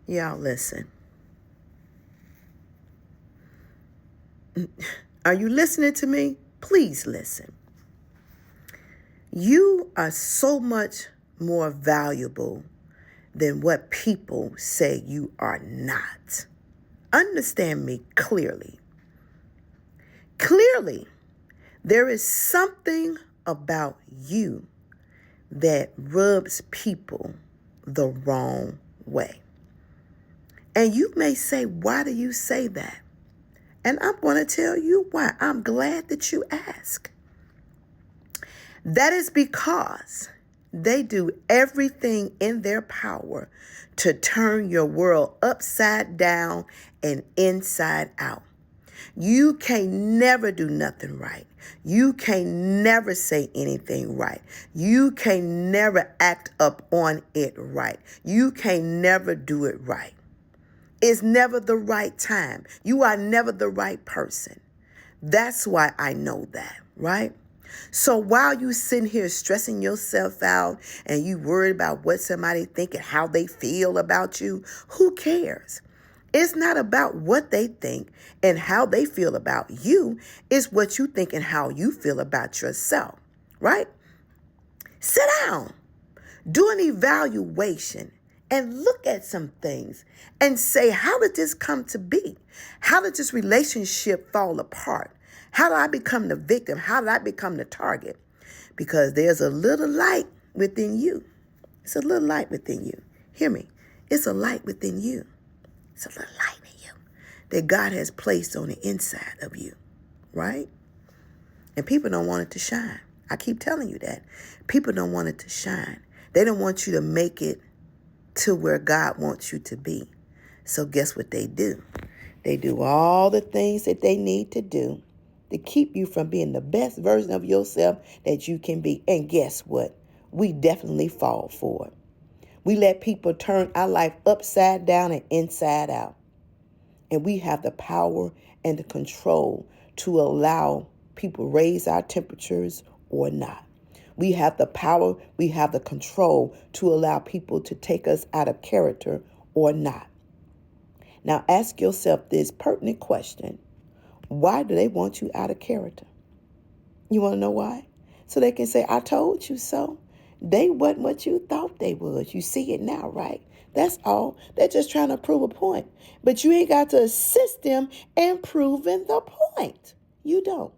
Y'all listen. Are you listening to me? Please listen. You are so much more valuable than what people say you are not. Understand me clearly. Clearly, there is something about you that rubs people the wrong way. And you may say, why do you say that? And I'm going to tell you why. I'm glad that you ask. That is because they do everything in their power to turn your world upside down and inside out. You can never do nothing right. You can never say anything right. You can never act up on it right. You can never do it right. It's never the right time. You are never the right person. That's why I know that, right? So while you sitting here stressing yourself out and you worried about what somebody think and how they feel about you, who cares? It's not about what they think and how they feel about you. It's what you think and how you feel about yourself, right? Sit down, do an evaluation and look at some things and say, how did this come to be? How did this relationship fall apart? How did I become the victim? How did I become the target? Because there's a little light within you. It's a little light within you. Hear me. It's a light within you. It's a little light in you that God has placed on the inside of you, right? And people don't want it to shine. I keep telling you that. People don't want it to shine. They don't want you to make it to where God wants you to be. So guess what they do? They do all the things that they need to do to keep you from being the best version of yourself that you can be. And guess what? We definitely fall for it. We let people turn our life upside down and inside out. And we have the power and the control to allow people raise our temperatures or not. We have the power, we have the control to allow people to take us out of character or not. Now ask yourself this pertinent question. Why do they want you out of character? You want to know why? So they can say, I told you so. They wasn't what you thought they was. You see it now, right? That's all. They're just trying to prove a point. But you ain't got to assist them in proving the point. You don't.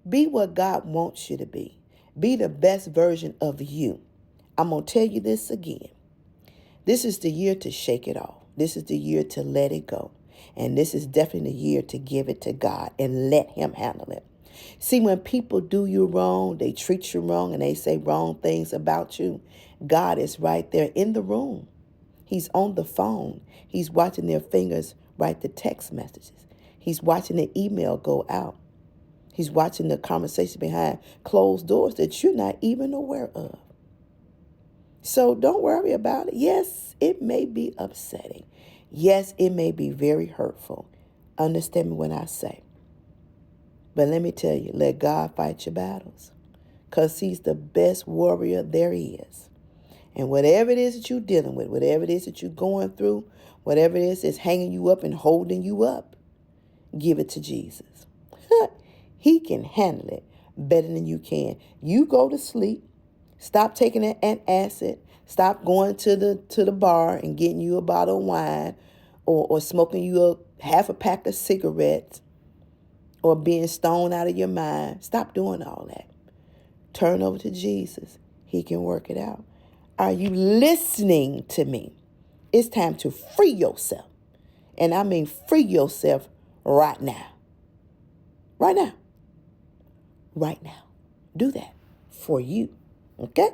Be what God wants you to be. Be the best version of you. I'm going to tell you this again. This is the year to shake it off. This is the year to let it go. And this is definitely the year to give it to God and let him handle it. See, when people do you wrong, they treat you wrong, and they say wrong things about you, God is right there in the room. He's on the phone. He's watching their fingers write the text messages. He's watching the email go out. He's watching the conversation behind closed doors that you're not even aware of. So don't worry about it. Yes, it may be upsetting. Yes, it may be very hurtful. Understand me when I say. But let me tell you, let God fight your battles, because he's the best warrior there is. And whatever it is that you're dealing with, whatever it is that you're going through, whatever it is that's hanging you up and holding you up, give it to Jesus. He can handle it better than you can. You go to sleep. Stop taking an acid. Stop going to the bar and getting you a bottle of wine or smoking you half a pack of cigarettes or being stoned out of your mind. Stop doing all that. Turn over to Jesus. He can work it out. Are you listening to me? It's time to free yourself. And I mean free yourself right now. Right now. Right now. Do that for you. Okay?